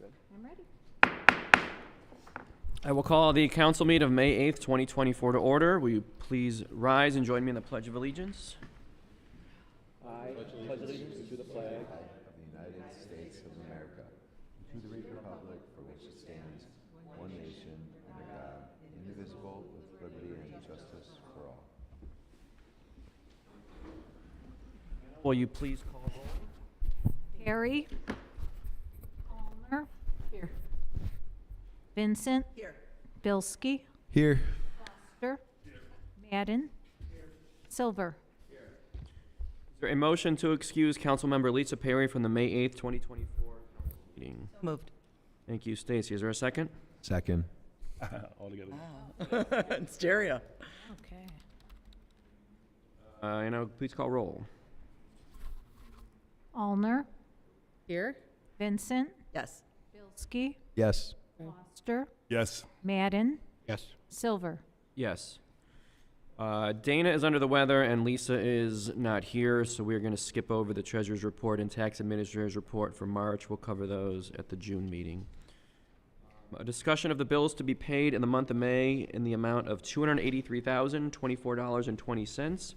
I'm ready. I will call the council meeting of May 8th, 2024 to order. Will you please rise and join me in the Pledge of Allegiance? I pledge allegiance to the flag of the United States of America, to the republic for which it stands, one nation, under God, indivisible, with liberty and justice for all. Will you please call roll? Perry. Palmer. Here. Vincent. Here. Bilski. Here. Foster. Madden. Silver. Is there a motion to excuse Councilmember Lisa Perry from the May 8th, 2024 meeting? Moved. Thank you, Stacy. Is there a second? Second. All together. In stereo. Okay. Please call roll. Allner. Here? Vincent. Yes. Bilski. Yes. Foster. Yes. Madden. Yes. Silver. Yes. Dana is under the weather and Lisa is not here, so we're going to skip over the treasurer's report and tax administrator's report for March. We'll cover those at the June meeting. A discussion of the bills to be paid in the month of May in the amount of $283,024.20,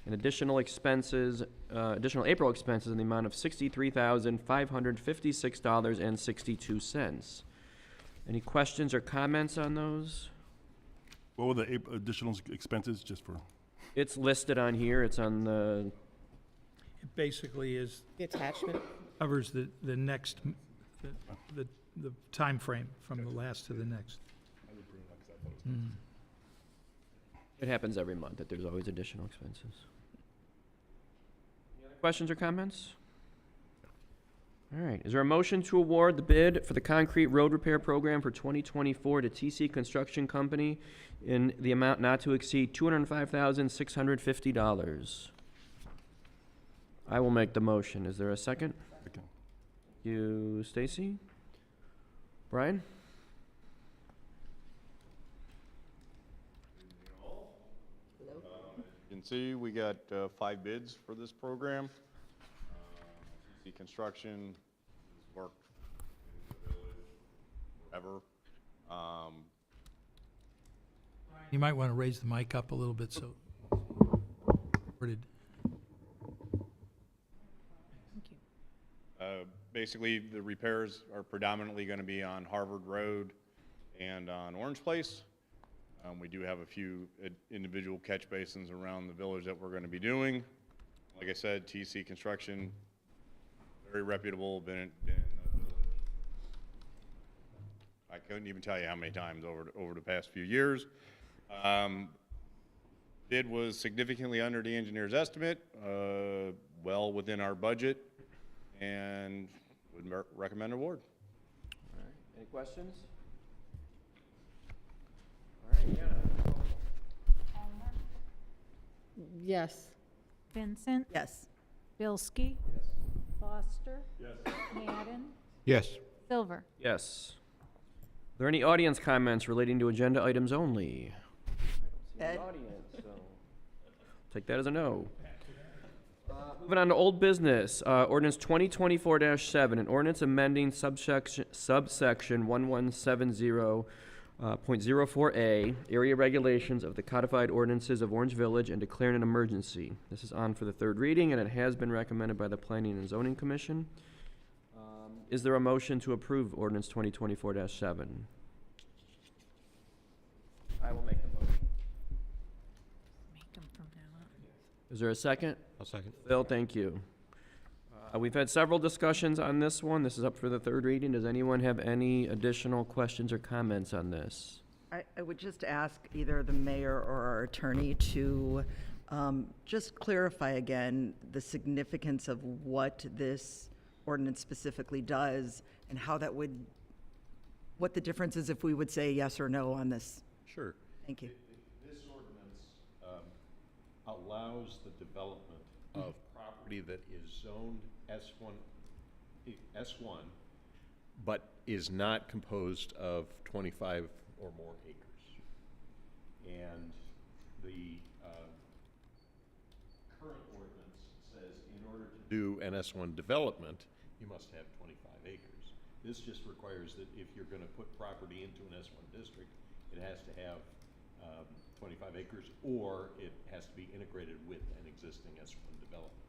and additional April expenses in the amount of $63,556.62. Any questions or comments on those? What were the additional expenses, just for? It's listed on here. It's on the, It basically is, The attachment? covers the next, the time frame from the last to the next. it happens every month that there's always additional expenses. Any other questions or comments? All right. Is there a motion to award the bid for the concrete road repair program for 2024 to TC Construction Company in the amount not to exceed $205,650? I will make the motion. Is there a second? Second. You, Stacy? Brian? You can see we got 5 bids for this program. TC Construction has worked in the village forever. You might want to raise the mic up a little bit so. Recorded. Thank you. Basically, the repairs are predominantly going to be on Harvard Road and on Orange Place. We do have a few individual catch basins around the village that we're going to be doing. Like I said, TC Construction, very reputable, been in the village. I couldn't even tell you how many times over the past few years. Bid was significantly under the engineer's estimate, well within our budget, and would recommend award. All right. Any questions? All right, yeah. Yes. Vincent. Yes. Bilski. Foster. Yes. Madden. Yes. Silver. Yes. Are there any audience comments relating to agenda items only? Ed? Audience, so take that as a no. Moving on to old business, ordinance 2024-7, an ordinance amending subsection 1170.04A, area regulations of the codified ordinances of Orange Village and declaring an emergency. This is on for the third reading, and it has been recommended by the Planning and Zoning Commission. Is there a motion to approve ordinance 2024-7? I will make the motion. Make them from now on. Is there a second? I'll second. Phil, thank you. We've had several discussions on this one. This is up for the third reading. Does anyone have any additional questions or comments on this? I would just ask either the mayor or our attorney to just clarify again the significance of what this ordinance specifically does and how that would, what the difference is if we would say yes or no on this. Sure. Thank you. This ordinance allows the development of property that is zoned S1, but is not composed of 25 or more acres. And the current ordinance says in order to do an S1 development, you must have 25 acres. This just requires that if you're gonna put property into an S1 district, it has to have 25 acres, or it has to be integrated with an existing S1 development.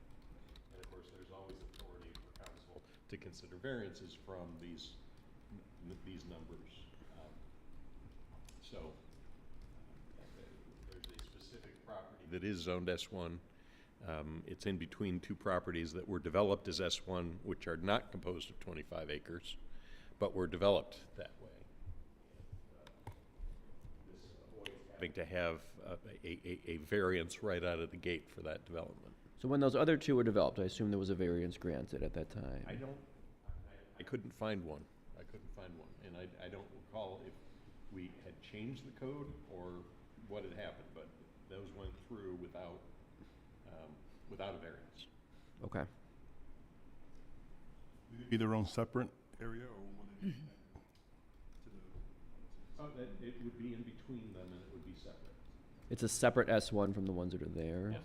And of course, there's always authority for council to consider variances from these numbers. So there's a specific property that is zoned S1. It's in between two properties that were developed as S1, which are not composed of 25 acres, but were developed that way. This avoids having to have a variance right out of the gate for that development. So when those other two were developed, I assume there was a variance granted at that time? I couldn't find one. And I don't recall if we had changed the code or what had happened, but those went through without a variance. Okay. Would it be their own separate area, or would it be It would be in between them and it would be separate. It's a separate S1 from the ones that are there?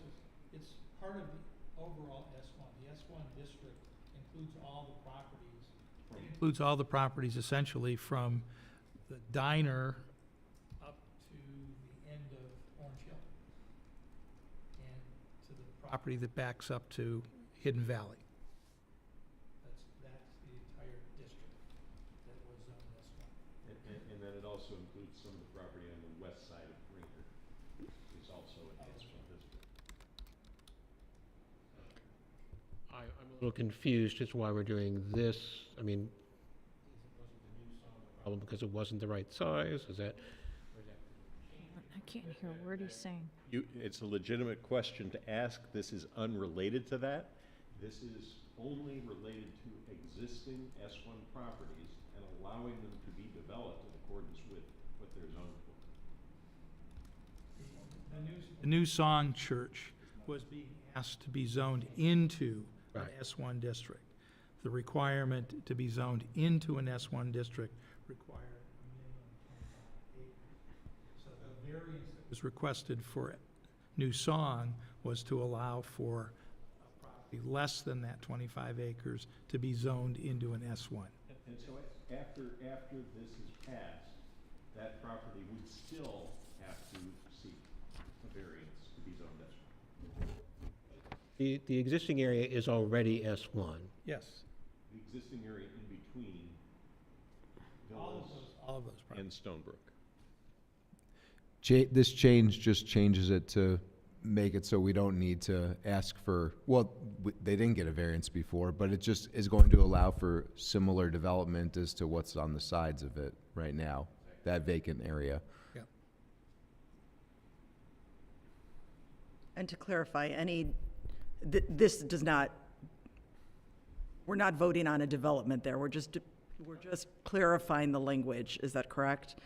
It's part of the overall S1. The S1 district includes all the properties. It includes all the properties essentially from the diner up to the end of Orange Hill and to the property that backs up to Hidden Valley. That's the entire district that was zoned S1. And then it also includes some of the property on the west side of Brinker, is also an S1 district. I'm a little confused as to why we're doing this. I mean, problem because it wasn't the right size, is that? I can't hear a word he's saying. It's a legitimate question to ask. This is unrelated to that. This is only related to existing S1 properties and allowing them to be developed in accordance with what they're zoned for. The New Song Church was being asked to be zoned into an Right. S1 district. The requirement to be zoned into an S1 district required a minimum of 25 acres. So the variance that was requested for New Song was to allow for a property less than that 25 acres to be zoned into an S1. And so after this is passed, that property would still have to seek a variance to be zoned S1. The existing area is already S1. Yes. The existing area in between All Villas of those properties. and Stonebrook. This change just changes it to make it so we don't need to ask for, well, they didn't get a variance before, but it just is going to allow for similar development as to what's on the sides of it right now, that vacant area. Yeah. And to clarify, this does not, we're not voting on a development there. We're just clarifying the language. Is that correct?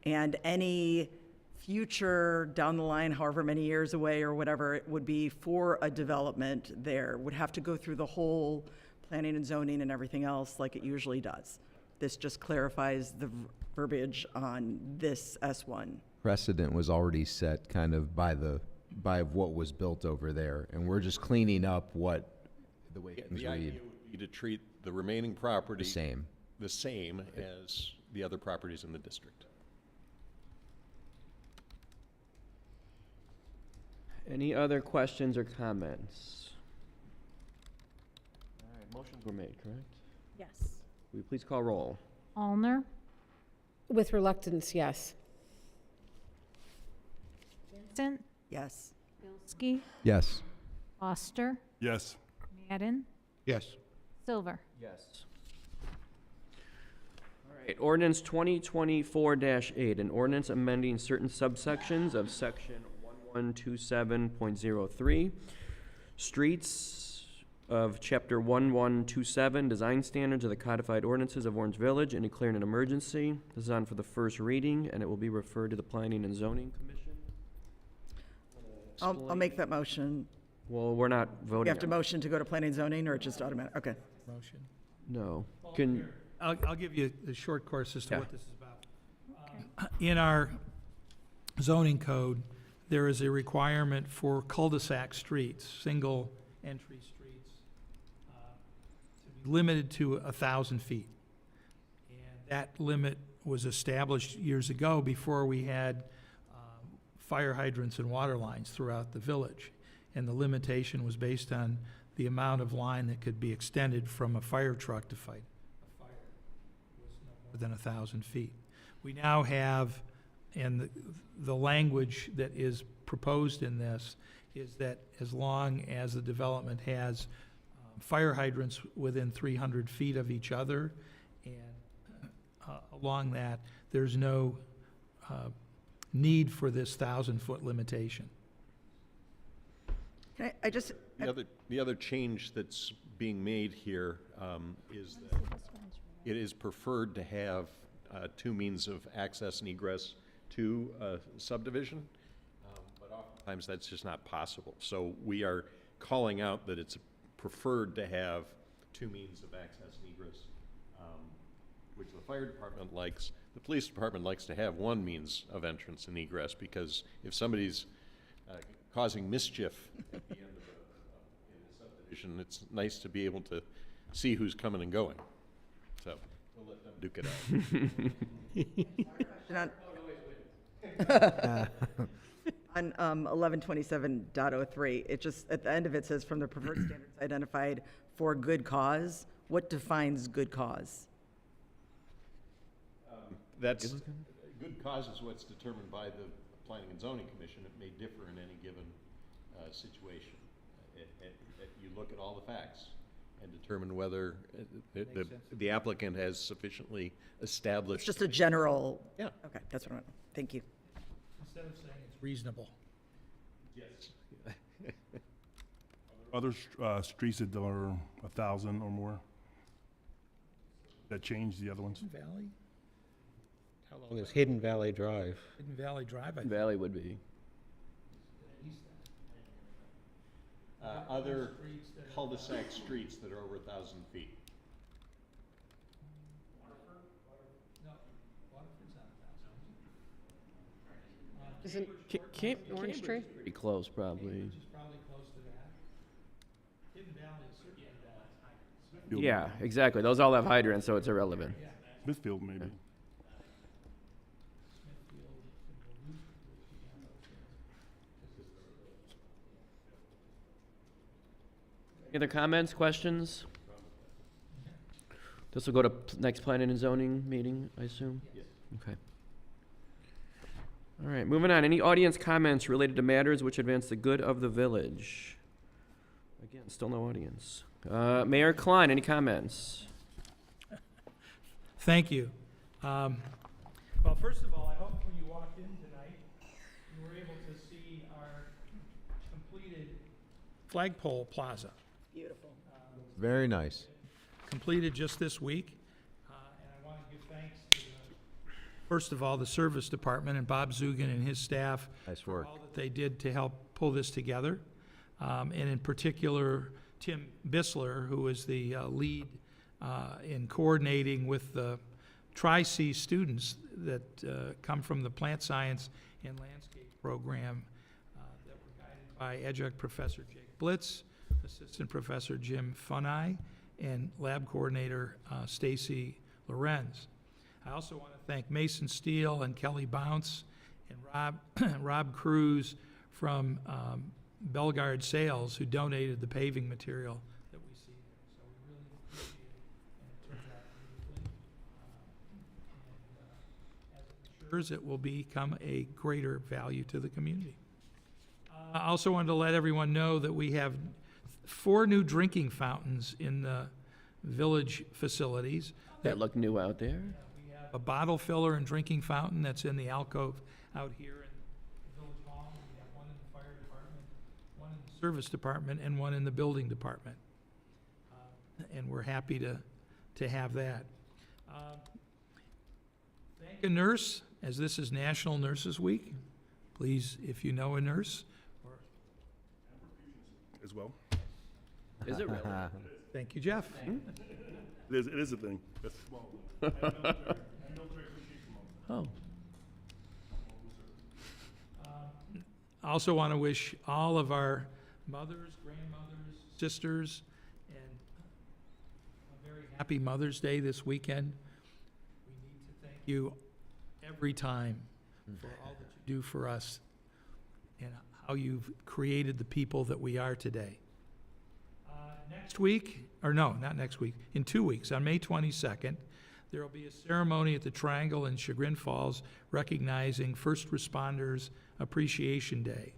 And any future down the line, however many years away or whatever it would be for a development there, would have to go through the whole planning and zoning and everything else like it usually does. This just clarifies the verbiage on this S1. Precedent was already set kind of by what was built over there, and we're just cleaning up the way things The idea read would be to treat the remaining property the same. the same as the other properties in the district. Any other questions or comments? All right, motions were made, correct? Yes. Will you please call roll? Allner, With reluctance, yes. Vincent, Yes. Bilski, Yes. Foster, Yes. Madden, Yes. Silver. Yes. All right, ordinance 2024-8, an ordinance amending certain subsections of section 1127.03, streets of chapter 1127, design standards of the codified ordinances of Orange Village, and declaring an emergency. This is on for the first reading, and it will be referred to the Planning and Zoning Commission. I'll make that motion. Well, we're not voting. You have to on motion to go to planning and zoning, or it's just automatic? Okay. Motion. it. No. Can, I'll give you a short course as to Yeah. what this is about. Okay. In our zoning code, there is a requirement for cul-de-sac streets, single entry streets, to be limited to 1,000 feet. That limit was established years ago before we had fire hydrants and water lines throughout the village. And the limitation was based on the amount of line that could be extended from a fire truck to fight a fire was no more than 1,000 feet. We now have, and the language that is proposed in this is that as long as the development has fire hydrants within 300 feet of each other, and along that, there's no need for this 1,000-foot limitation. The other change that's being made here is that it is preferred to have two means of access and egress to a subdivision, but oftentimes that's just not possible. So we are calling out that it's preferred to have two means of access and egress, which the fire department likes. The police department likes to have one means of entrance and egress, because if somebody's causing mischief at the end of in the subdivision, it's nice to be able to see who's coming and going. So we'll let them duke it out. On 1127.03, it just, at the end of it says, from the preferred standards identified for good cause. What defines good cause? That's, good cause is what's determined by the Planning and Zoning Commission. It may differ in any given situation. You look at all the facts and determine whether the applicant has sufficiently established. It's just a general. Yeah. Okay, that's what I want. Thank you. Instead of saying it's reasonable. Yes. Other streets that are 1,000 or more? That change the other ones? Valley? How long is Hidden Valley Drive? Hidden Valley Drive, I think. Valley would be. Other cul-de-sac streets that are over 1,000 feet. No, Waterford's not 1,000. Isn't Camp Orange Tree? Pretty close, probably. Cambridge is probably close to that. Hidden Valley is certainly that. Smithfield. Yeah, exactly. Those all have hydrants, so it's irrelevant. Smithfield, maybe. Smithfield, and Duluth, Any other comments, questions? This will go to next planning and zoning meeting, I assume? Yes. Okay. All right, moving on. Any audience comments related to matters which advance the good of the village? Again, still no audience. Mayor Klein, any comments? Thank you. Well, first of all, I hope when you walked in tonight, you were able to see our completed flagpole plaza. Beautiful. Very nice. Completed just this week. And I want to give thanks to, first of all, the service department and Bob Zugan and his staff. Nice for work. all that they did to help pull this together. And in particular, Tim Bissler, who is the lead in coordinating with the Tri-C students that come from the plant science and landscape program that were guided by adjunct Professor Jake Blitz, Assistant Professor Jim Funai, and Lab Coordinator Stacy Lorenz. I also want to thank Mason Steele and Kelly Bounce and Rob Cruz from Belgard Sales, who donated the paving material that we see there. So we really appreciate it, and it turned out beautifully. As it matures, it will become a greater value to the community. I also wanted to let everyone know that we have 4 new drinking fountains in the village facilities. That look new out there. We have a bottle filler and drinking fountain that's in the alcove out here in the village hall. We have one in the fire department, one in the service department, and one in the building department. And we're happy to have that. Thank a nurse, as this is National Nurses Week. Please, if you know a nurse, or As well. Is it really? thank you, Jeff. It is a thing. That's small. Oh. I also want to wish all of our mothers, grandmothers, sisters, and a very happy Mother's Day this weekend. We you every time for all that you do for us and how you've created the people that we are today. Next week, or no, not next week, in 2 weeks, on May 22nd, there will be a ceremony at the Triangle in Chagrin Falls recognizing First Responders Appreciation Day,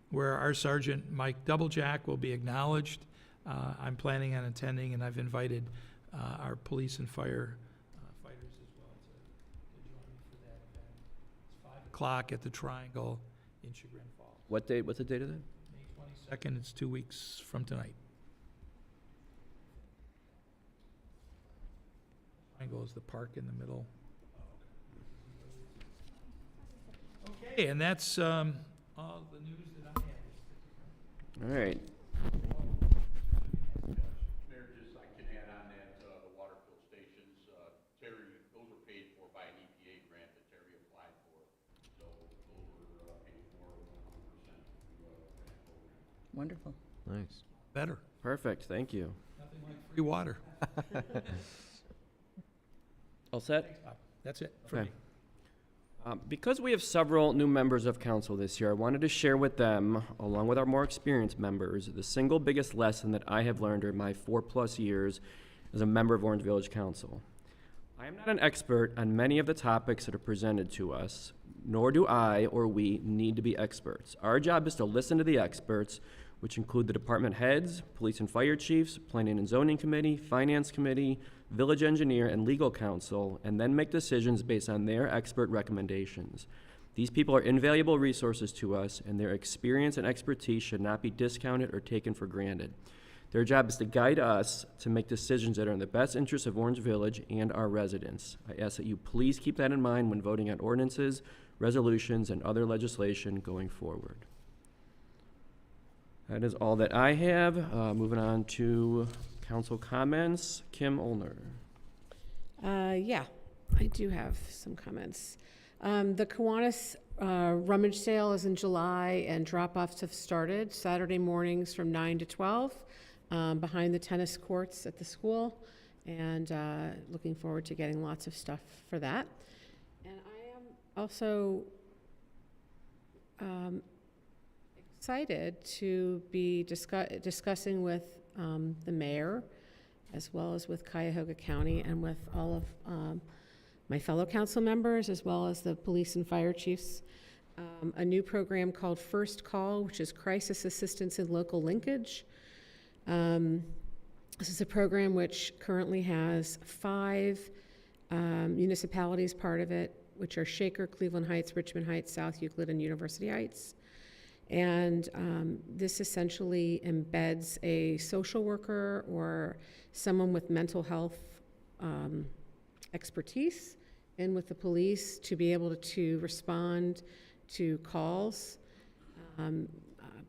where our Sergeant Mike Doublejack will be acknowledged. I'm planning on attending, and I've invited our police and fire fighters as well to join me for that event. It's 5 o'clock at the Triangle in Chagrin Falls. What date, what's the date of that? May 22nd, it's 2 weeks from tonight. Triangle is the park in the middle. Okay, and that's all the news that I have. All right. Mayor, just I can add on that, the water fill stations, Terry, those were paid for by an EPA grant that Terry applied for. So those were paid for 100% through grant program. Wonderful. Nice. Better. Perfect, thank you. Nothing like free water. All set? That's it for Okay. me. Because we have several new members of council this year, I wanted to share with them, along with our more experienced members, the single biggest lesson that I have learned during my 4+ years as a member of Orange Village Council. I am not an expert on many of the topics that are presented to us, nor do I or we need to be experts. Our job is to listen to the experts, which include the department heads, police and fire chiefs, planning and zoning committee, finance committee, village engineer, and legal counsel, and then make decisions based on their expert recommendations. These people are invaluable resources to us, and their experience and expertise should not be discounted or taken for granted. Their job is to guide us to make decisions that are in the best interest of Orange Village and our residents. I ask that you please keep that in mind when voting on ordinances, resolutions, and other legislation going forward. That is all that I have. Moving on to council comments. Kim Olner. Yeah, I do have some comments. The Kiwanis rummage sale is in July, and drop-offs have started Saturday mornings from 9 to 12 behind the tennis courts at the school, and looking forward to getting lots of stuff for that. And I am also excited to be discussing with the mayor, as well as with Cuyahoga County and with all of my fellow council members, as well as the police and fire chiefs, a new program called First Call, which is Crisis Assistance in Local Linkage. This is a program which currently has 5 municipalities part of it, which are Shaker, Cleveland Heights, Richmond Heights, South Euclid, and University Heights. And this essentially embeds a social worker or someone with mental health expertise in with the police to be able to respond to calls,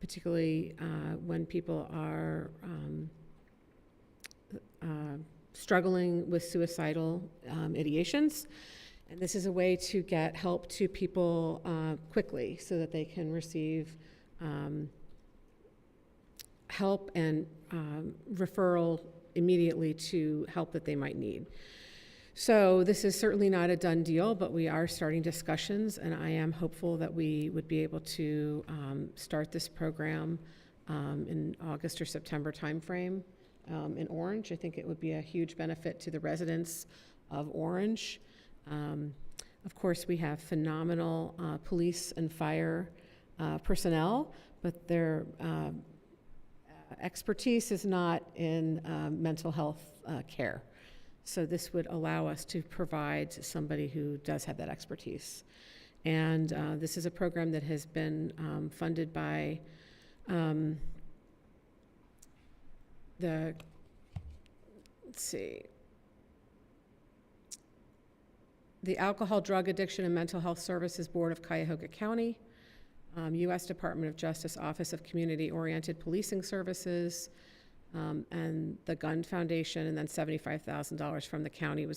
particularly when people are struggling with suicidal ideations. And this is a way to get help to people quickly so that they can receive help and referral immediately to help that they might need. So this is certainly not a done deal, but we are starting discussions, and I am hopeful that we would be able to start this program in August or September timeframe in Orange. I think it would be a huge benefit to the residents of Orange. Of course, we have phenomenal police and fire personnel, but their expertise is not in mental health care. So this would allow us to provide somebody who does have that expertise. And this is a program that has been funded by the Alcohol, Drug Addiction, and Mental Health Services Board of Cuyahoga County, U.S. Department of Justice Office of Community-Oriented Policing Services, and the Gun Foundation, and then $75,000 from the county.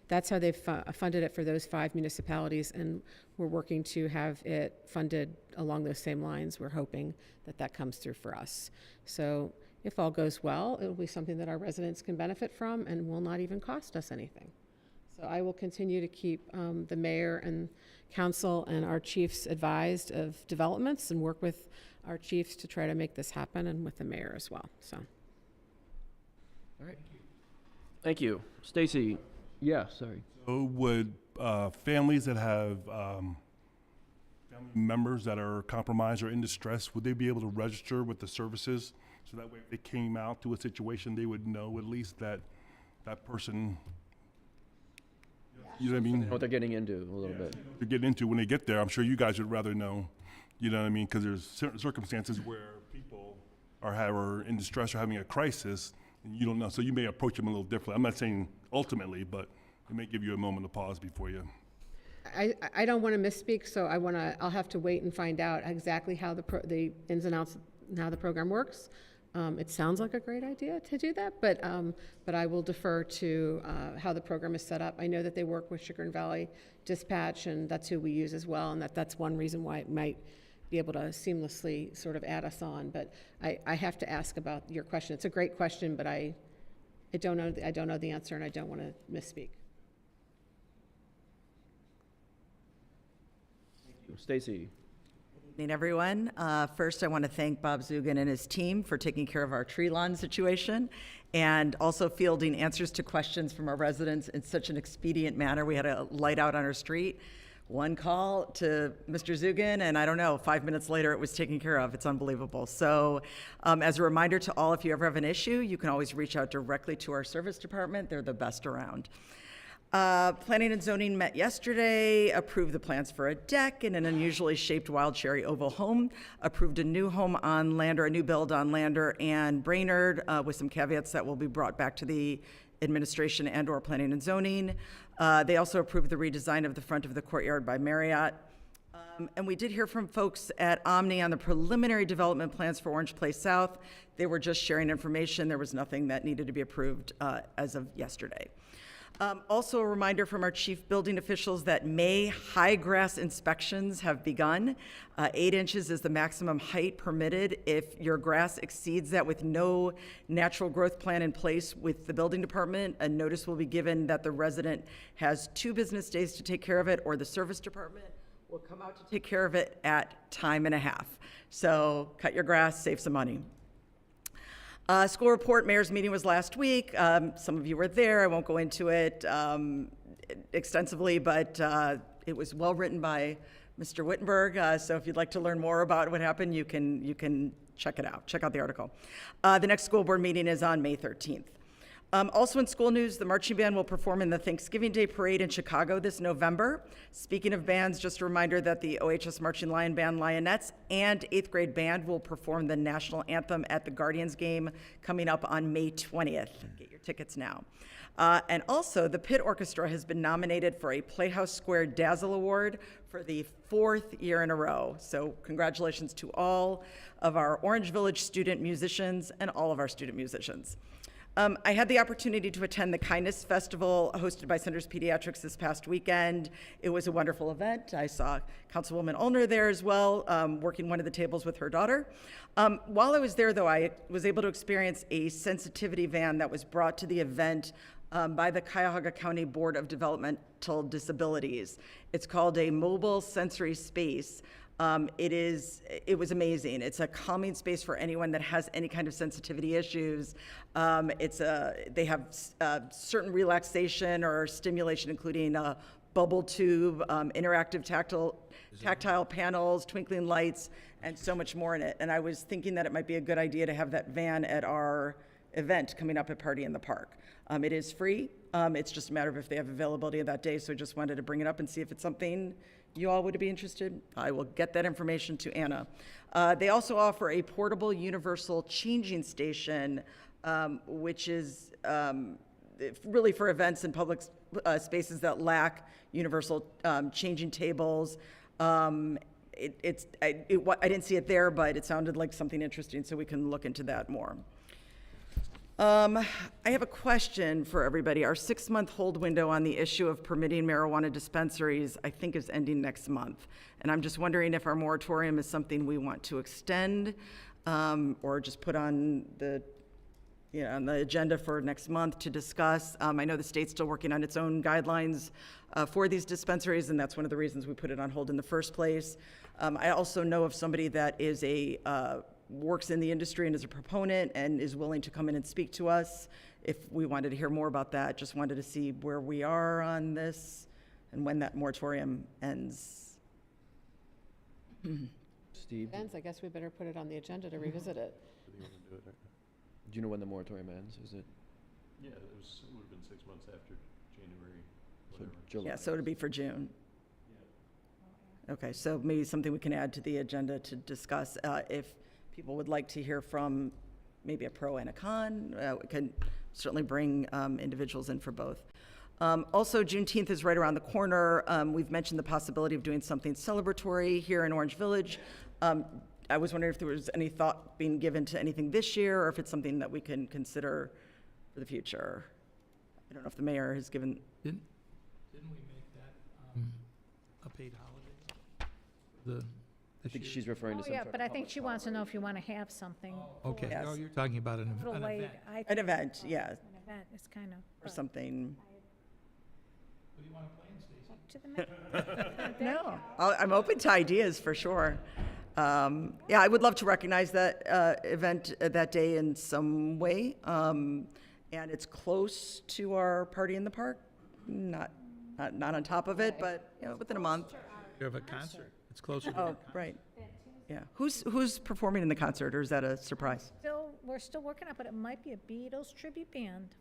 That's how they've funded it for those 5 municipalities, and we're working to have it funded along those same lines. We're hoping that that comes through for us. So if all goes well, it'll be something that our residents can benefit from and will not even cost us anything. So I will continue to keep the mayor and council and our chiefs advised of developments and work with our chiefs to try to make this happen, and with the mayor as well, so. All right. Thank you. Stacy? Yeah, sorry. So would families that have family members that are compromised or in distress, would they be able to register with the services? So that way, if they came out to a situation, they would know at least that that person, you know what I mean? What they're getting into a little bit. To get into when they get there. I'm sure you guys would rather know, you know what I mean? Because there's certain circumstances where people are in distress or having a crisis, and you don't know. So you may approach them a little differently. I'm not saying ultimately, but it may give you a moment to pause before you. I don't want to misspeak, so I'll have to wait and find out exactly how the ins and outs, and how the program works. It sounds like a great idea to do that, but I will defer to how the program is set up. I know that they work with Chagrin Valley Dispatch, and that's who we use as well, and that's one reason why it might be able to seamlessly sort of add us on. But I have to ask about your question. It's a great question, but I don't know the answer, and I don't want to misspeak. Stacy? Evening, everyone. First, I want to thank Bob Zugan and his team for taking care of our tree lawn situation and also fielding answers to questions from our residents in such an expedient manner. We had a light out on our street. One call to Mr. Zugan, and I don't know, 5 minutes later it was taken care of. It's unbelievable. So as a reminder to all, if you ever have an issue, you can always reach out directly to our service department. They're the best around. Planning and zoning met yesterday, approved the plans for a deck in an unusually shaped wild cherry oval home, approved a new home on Lander, a new build on Lander and Brainerd with some caveats that will be brought back to the administration and or planning and zoning. They also approved the redesign of the front of the courtyard by Marriott. And we did hear from folks at Omni on the preliminary development plans for Orange Place South. They were just sharing information. There was nothing that needed to be approved as of yesterday. Also a reminder from our chief building officials that May high grass inspections have begun. 8 inches is the maximum height permitted. If your grass exceeds that with no natural growth plan in place with the building department, a notice will be given that the resident has 2 business days to take care of it, or the service department will come out to take care of it at time and a half. So cut your grass, save some money. School report, mayor's meeting was last week. Some of you were there. I won't go into it extensively, but it was well written by Mr. Wittenberg. So if you'd like to learn more about what happened, you can check it out. Check out the article. The next school board meeting is on May 13th. Also in school news, the marching band will perform in the Thanksgiving Day Parade in Chicago this November. Speaking of bands, just a reminder that the OHS Marching Lion Band Lionettes and 8th grade band will perform the national anthem at the Guardians game coming up on May 20th. Get your tickets now. And also, the Pitt Orchestra has been nominated for a Playhouse Square Dazzle Award for the 4th year in a row. So congratulations to all of our Orange Village student musicians and all of our student musicians. I had the opportunity to attend the Kindness Festival hosted by Centers Pediatrics this past weekend. It was a wonderful event. I saw Councilwoman Ulner there as well, working one of the tables with her daughter. While I was there, though, I was able to experience a sensitivity van that was brought to the event by the Cuyahoga County Board of Developmental Disabilities. It's called a mobile sensory space. It was amazing. It's a calming space for anyone that has any kind of sensitivity issues. They have certain relaxation or stimulation, including a bubble tube, interactive tactile panels, twinkling lights, and so much more in it. And I was thinking that it might be a good idea to have that van at our event coming up at Party in the Park. It is free. It's just a matter of if they have availability of that day. So I just wanted to bring it up and see if it's something you all would be interested. I will get that information to Anna. They also offer a portable universal changing station, which is really for events in public spaces that lack universal changing tables. I didn't see it there, but it sounded like something interesting, so we can look into that more. I have a question for everybody. Our 6-month hold window on the issue of permitting marijuana dispensaries, I think, is ending next month. And I'm just wondering if our moratorium is something we want to extend or just put on the on the agenda for next month to discuss. I know the state's still working on its own guidelines for these dispensaries, and that's one of the reasons we put it on hold in the first place. I also know of somebody that is works in the industry and is a proponent and is willing to come in and speak to us if we wanted to hear more about that. Just wanted to see where we are on this and when that moratorium ends. Steve, do Ends, I guess we better put it on the agenda to revisit it. you know when the moratorium ends? Is it Yeah, it would have been 6 months after January, so whatever. July? Yeah, so it'd be for June. Okay, so maybe something we can add to the agenda to discuss. If people would like to hear from maybe a pro and a con, we can certainly bring individuals in for both. Also, Juneteenth is right around the corner. We've mentioned the possibility of doing something celebratory here in Orange Village. I was wondering if there was any thought being given to anything this year, or if it's something that we can consider for the future. I don't know if the mayor has given. Didn't we make that a paid holiday? I think she's referring to Oh, some yeah, sort but of I think public she wants to know holiday. if you want to have something. Okay, Yes. oh, you're talking about an A little late. event. I An event, yeah, An event is kind of. or something. What do you want to plan, Stacy? Up to the mayor. No, I'm open to ideas for sure. Yeah, I would love to recognize that event that day in some way. And it's close to our party in the park, not on top of it, but within a month. You have a concert. It's closer to Oh, right. Yeah. Who's performing in the concert, or is that a surprise? We're still working on it, but it might be a Beatles tribute band.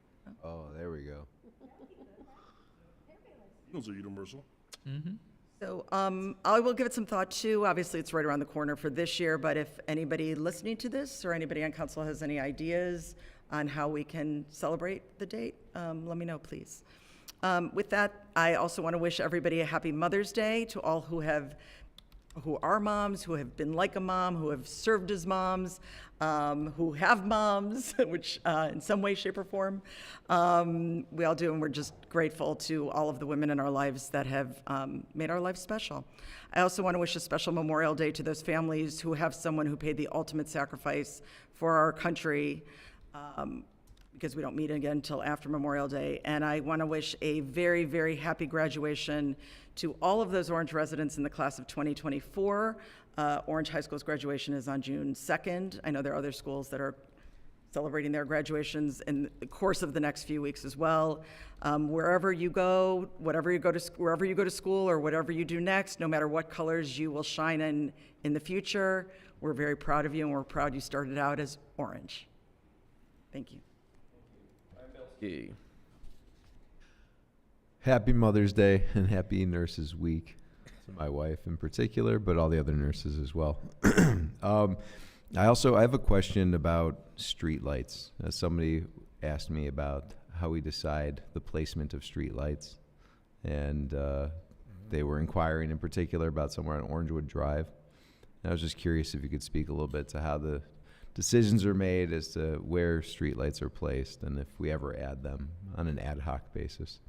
Oh, there we go. Those are universal. So I will give it some thought too. Obviously, it's right around the corner for this year, but if anybody listening to this or anybody on council has any ideas on how we can celebrate the date, let me know, please. With that, I also want to wish everybody a happy Mother's Day to all who are moms, who have been like a mom, who have served as moms, who have moms, which in some way, shape, or form, we all do, and we're just grateful to all of the women in our lives that have made our lives special. I also want to wish a special Memorial Day to those families who have someone who paid the ultimate sacrifice for our country, because we don't meet again until after Memorial Day. And I want to wish a very, very happy graduation to all of those Orange residents in the class of 2024. Orange High School's graduation is on June 2nd. I know there are other schools that are celebrating their graduations in the course of the next few weeks as well. Wherever you go, wherever you go to school, or whatever you do next, no matter what colors you will shine in the future, we're very proud of you, and we're proud you started out as Orange. Thank you. Okay. Happy Mother's Day and happy Nurses Week to my wife in particular, but all the other nurses as well. I have a question about streetlights. Somebody asked me about how we decide the placement of streetlights, and they were inquiring in particular about somewhere on Orangewood Drive. And I was just curious if you could speak a little bit to how the decisions are made as to where streetlights are placed, and if we ever add them on an ad hoc basis.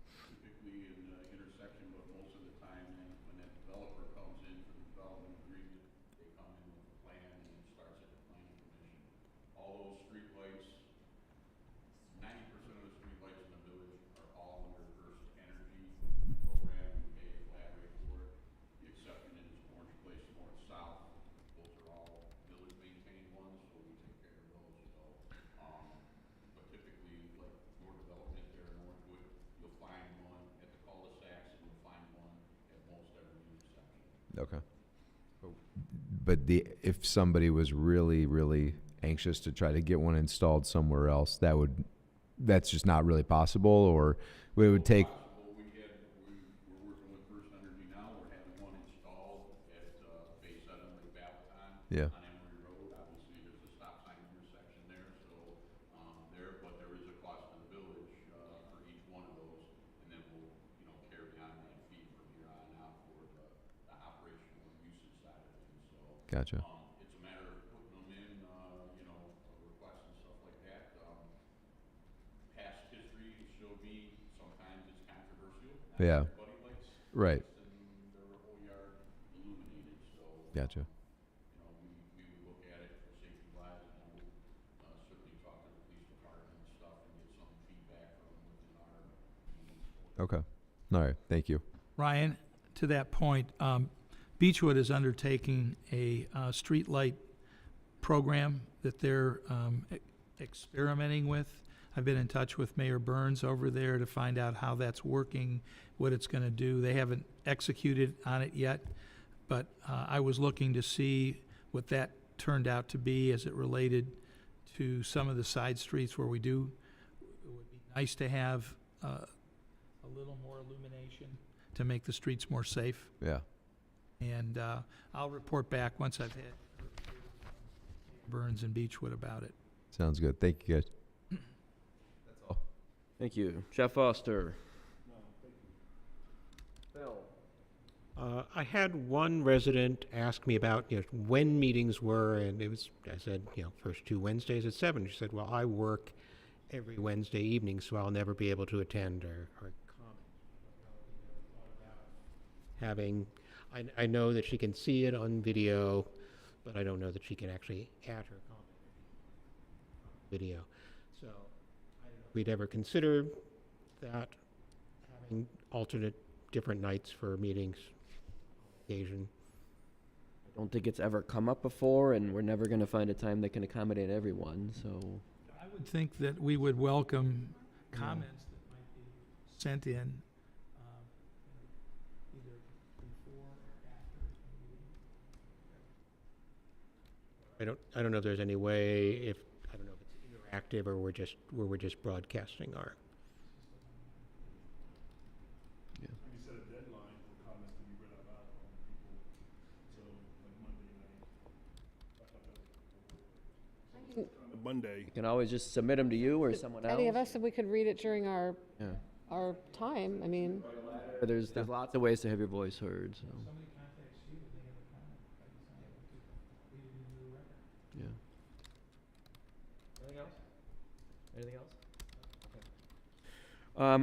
Typically in the intersection, but most of the time when that developer comes in for the development agreement, they come in with a plan and it starts at the planning commission. All those streetlights, 90% of the streetlights in the village are all under First Energy program. We pay a flat rate for it. The exception is Orange Place North South. Those are all village maintained ones, so we take care of those. So, but typically, like your development there in Orangewood, you'll find one at the cul-de-sacs and you'll find one at most every intersection. Okay. But if somebody was really, really anxious to try to get one installed somewhere else, that's just not really possible, or it would take. We're working with First Energy now. We're having one installed at Bayside on Lake Valentine. Yeah. On Emory Road. Obviously, there's a stop sign intersection there, so but there is a cost to the village for each one of those, and then we'll carry on that fee from here on out for the operational and usage side of things. So Gotcha. it's a matter of putting them in, requests and stuff like that. Past history showed me sometimes it's controversial. Yeah. Everybody likes Right. lights and their whole yard illuminated, so. Gotcha. We would look at it for safety wise, and I would certainly talk to the police department Okay. All right, thank you. Ryan, to that point, Beechwood is undertaking a streetlight program that they're experimenting with. I've been in touch with Mayor Burns over there to find out how that's working, what it's going to do. They haven't executed on it yet, but I was looking to see what that turned out to be as it related to some of the side streets where we do. It would be nice to have a little more illumination to make the streets more safe. Yeah. And I'll report back once I've had Burns and Beechwood about it. Sounds good. Thank you, guys. That's all. Thank you. Jeff Foster. Bill. I had one resident ask me about, when meetings were, and I said, first 2 Wednesdays at 7. She said, well, I work every Wednesday evening, so I'll never be able to attend or comment. Having, I know that she can see it on video, but I don't know that she can actually add her comment video. So, I don't know if we'd ever consider that, having alternate different nights for meetings occasion. I don't think it's ever come up before, and we're never going to find a time that can accommodate everyone, so. I would think that we would welcome comments that might be sent in, either before or after the meeting. I don't know if there's any way, I don't know if it's interactive or we're just broadcasting our. You set a deadline for comments to be read out loud on people, so like Monday. You can always just submit them to you or someone else. Any of us, if we could read it during our Yeah. time, I mean, There's lots of ways to have your voice heard, so, Somebody contacts you and they have a comment, I decide to read it into the record. yeah. Anything else? Anything else?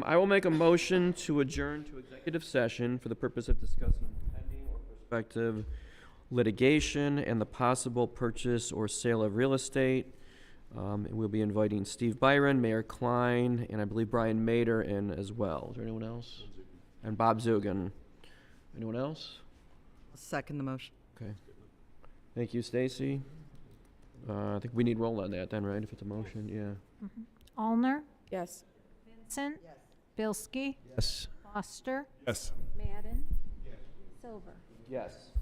I will make a motion to adjourn to executive session for the purpose of discussing pending or prospective litigation and the possible purchase or sale of real estate. And we'll be inviting Steve Byron, Mayor Klein, and I believe Brian Mader in as well. Is there anyone else? And Bob Zugan. Anyone else? Second the motion. Okay. Thank you, Stacy. I think we need roll on that then, right, if it's a motion? Yeah. Allner, yes. Vincent, Bilski, Yes. Foster, Yes. Madden, Silver. Yes.